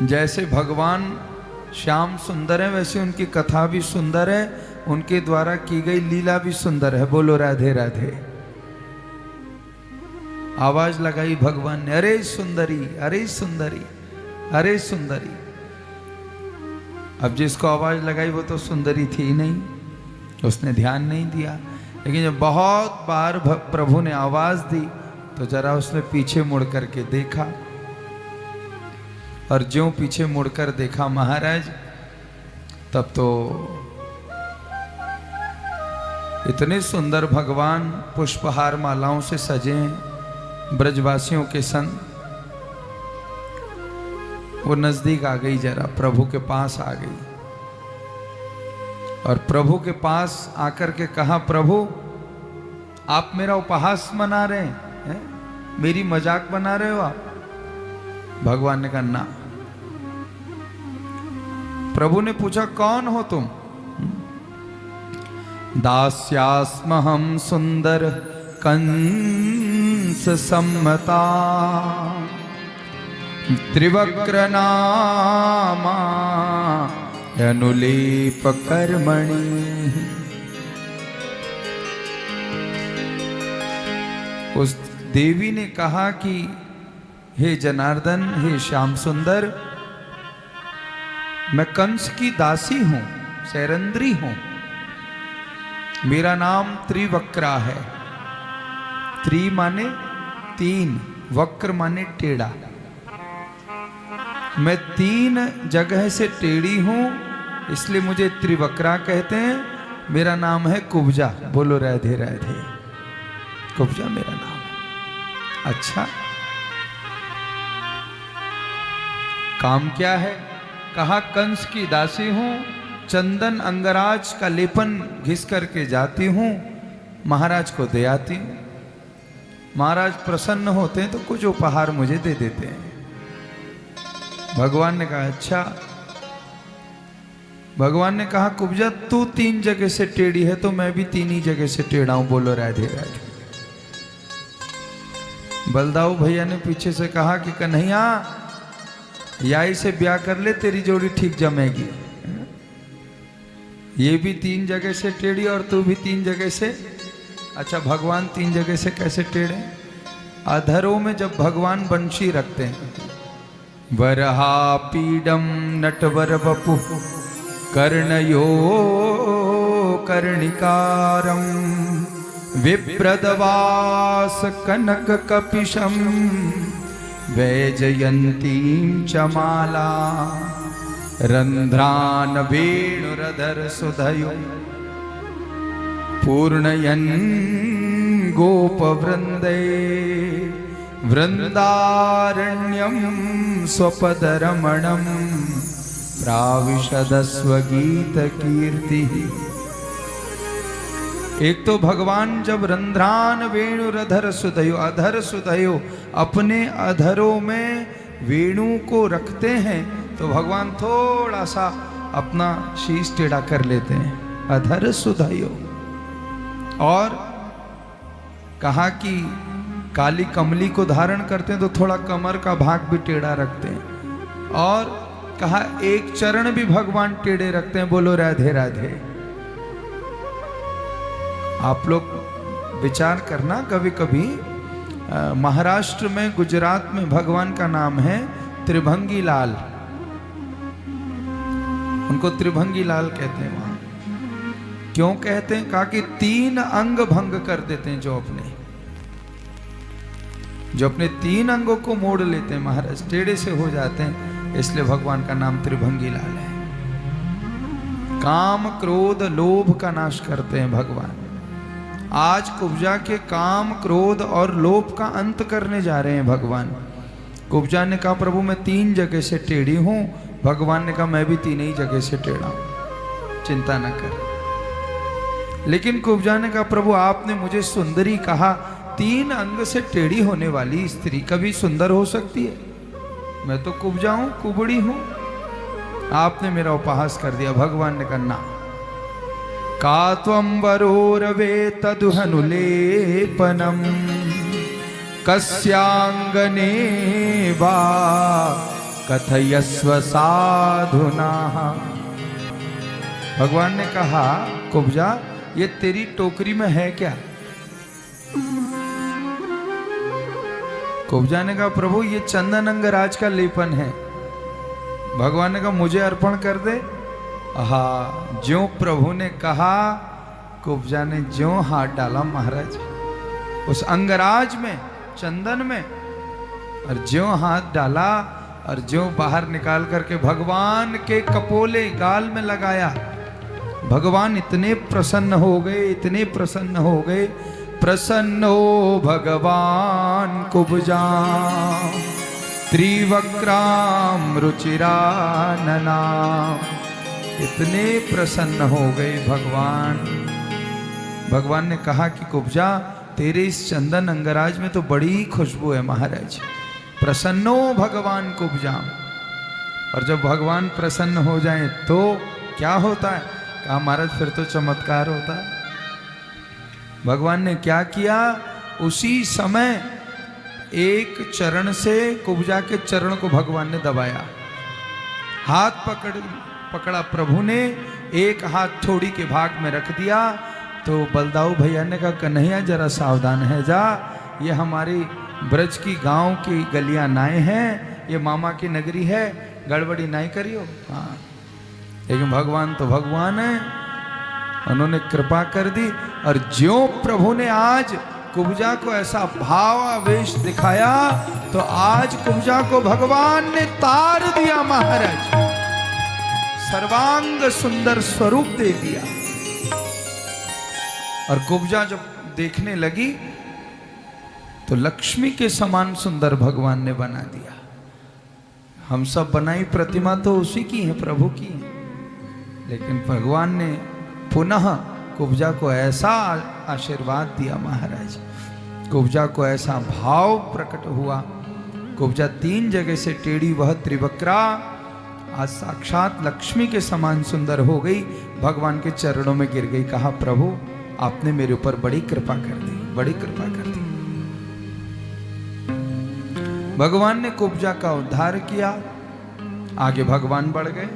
जैसे भगवान श्याम सुंदर है वैसे उनकी कथा भी सुंदर है, उनके द्वारा की गई लीला भी सुंदर है। बोलो राधे राधे। आवाज लगाई भगवान ने, अरे सुंदरी, अरे सुंदरी, अरे सुंदरी। अब जिसको आवाज लगाई वो तो सुंदरी थी ही नहीं, उसने ध्यान नहीं दिया। लेकिन जब बहुत बार प्रभु ने आवाज दी तो जरा उसने पीछे मुड़ करके देखा, और ज्यों पीछे मुड़कर देखा महाराज, तब तो इतने सुंदर भगवान पुष्पहार मालाओं से सजे हैं ब्रजवासियों के संग। वो नजदीक आ गई, जरा प्रभु के पास आ गई, और प्रभु के पास आकर के कहा, प्रभु आप मेरा उपहास मना रहे हैं, मेरी मजाक बना रहे हो आप? भगवान ने कहा ना। प्रभु ने पूछा, कौन हो तुम? दास्यास्महं सुंदर कंस सम्मता त्रिवक्र नामा अनुलेप कर्मणि। उस देवी ने कहा कि हे जनार्दन, हे श्याम सुंदर, मैं कंस की दासी हूं, सैरंद्री हूं। मेरा नाम त्रिवक्रा है। त्रि माने तीन, वक्र माने टेढ़ा। मैं तीन जगह से टेढ़ी हूं, इसलिए मुझे त्रिवक्रा कहते हैं। मेरा नाम है कुब्जा। बोलो राधे राधे। कुब्जा मेरा नाम है। अच्छा, काम क्या है? कहा, कंस की दासी हूं, चंदन अंगराज का लेपन घिस करके जाती हूं, महाराज को दे आती हूं। महाराज प्रसन्न होते हैं तो कुछ उपहार मुझे दे देते हैं। भगवान ने कहा, अच्छा। भगवान ने कहा, कुब्जा तू तीन जगह से टेढ़ी है तो मैं भी तीन ही जगह से टेढ़ा हूं। बोलो राधे राधे। बलदाऊ भैया ने पीछे से कहा कि कन्हैया, याई से ब्याह कर ले, तेरी जोड़ी ठीक जमेगी। ये भी तीन जगह से टेढ़ी और तू भी तीन जगह से। अच्छा, भगवान तीन जगह से कैसे टेढ़े? अधरों में जब भगवान बंशी रखते हैं, वरहा पीडम नटवर वपु कर्णयो कर्णिकारम विप्रदवास कनक कपिशम वैजयंतीं च माला रंध्रान वेणुरधर सुधयो पूर्णयन् गोपवृंदे वृंदारण्यं स्वपदरमणं प्राविशदस्व गीत कीर्ति। एक तो भगवान जब रंध्रान वेणुरधर सुधयो, अधर सुधयो, अपने अधरों में वेणु को रखते हैं तो भगवान थोड़ा सा अपना शीश टेढ़ा कर लेते हैं, अधर सुधयो। और कहा कि काली कमली को धारण करते हैं तो थोड़ा कमर का भाग भी टेढ़ा रखते हैं। और कहा एक चरण भी भगवान टेढ़े रखते हैं। बोलो राधे राधे। आप लोग विचार करना, कभी कभी महाराष्ट्र में, गुजरात में भगवान का नाम है त्रिभंगी लाल। उनको त्रिभंगी लाल कहते हैं। वहां क्यों कहते हैं? कहा कि तीन अंग भंग कर देते हैं, जो अपने तीन अंगों को मोड़ लेते हैं महाराज, टेढ़े से हो जाते हैं, इसलिए भगवान का नाम त्रिभंगी लाल है। काम क्रोध लोभ का नाश करते हैं भगवान। आज कुब्जा के काम क्रोध और लोभ का अंत करने जा रहे हैं भगवान। कुब्जा ने कहा, प्रभु मैं तीन जगह से टेढ़ी हूं। भगवान ने कहा, मैं भी तीन ही जगह से टेढ़ा हूं, चिंता न कर। लेकिन कुब्जा ने कहा, प्रभु आपने मुझे सुंदरी कहा, तीन अंग से टेढ़ी होने वाली स्त्री कभी सुंदर हो सकती है? मैं तो कुब्जा हूं, कुबड़ी हूं। आपने मेरा उपहास कर दिया। भगवान ने कहा, ना। का त्वं वरोरवे कथयस्व साधुना। भगवान ने कहा कुब्जा ये तेरी टोकरी में है क्या? कुब्जा ने कहा प्रभु ये चंदन अंगराज का लेपन है। भगवान ने कहा मुझे अर्पण कर दे। हाँ, ज्यों प्रभु ने कहा कुब्जा ने ज्यों हाथ डाला महाराज उस अंगराज में, चंदन में, और ज्यों हाथ डाला और ज्यों बाहर निकाल करके भगवान के कपोले गाल में लगाया, भगवान इतने प्रसन्न हो गए, इतने प्रसन्न हो गए। प्रसन्नो भगवान कुब्जा त्रिवक्राम रुचिरानना। इतने प्रसन्न हो गए भगवान। भगवान ने कहा कि कुब्जा तेरे इस चंदन अंगराज में तो बड़ी खुशबू है महाराज। प्रसन्नो भगवान कुब्जा। और जब भगवान प्रसन्न हो जाएं तो क्या होता है? कहा महाराज फिर तो चमत्कार होता है। भगवान ने क्या किया? उसी समय एक चरण से कुब्जा के चरण को भगवान ने दबाया, हाथ पकड़ा प्रभु ने, एक हाथ थोड़ी के भाग में रख दिया। तो बलदाऊ भैया ने कहा कन्हैया जरा सावधान है जा, ये हमारी ब्रज की गांव की गलियां नाए हैं, ये मामा की नगरी है, गड़बड़ी नहीं करियो। हाँ, लेकिन भगवान तो भगवान है, उन्होंने कृपा कर दी। और ज्यों प्रभु ने आज कुब्जा को ऐसा भावावेश दिखाया तो आज कुब्जा को भगवान ने तार दिया महाराज, सर्वांग सुंदर स्वरूप दे दिया। और कुब्जा जब देखने लगी तो लक्ष्मी के समान सुंदर भगवान ने बना दिया। हम सब बनाई प्रतिमा तो उसी की है, प्रभु की है, लेकिन भगवान ने पुनः कुब्जा को ऐसा आशीर्वाद दिया महाराज, कुब्जा को ऐसा भाव प्रकट हुआ। कुब्जा 3 जगह से टेढ़ी वह त्रिवक्रा आज साक्षात लक्ष्मी के समान सुंदर हो गई, भगवान के चरणों में गिर गई। कहा प्रभु आपने मेरे ऊपर बड़ी कृपा कर दी, बड़ी कृपा कर दी। भगवान ने कुब्जा का उद्धार किया। आगे भगवान बढ़ गए।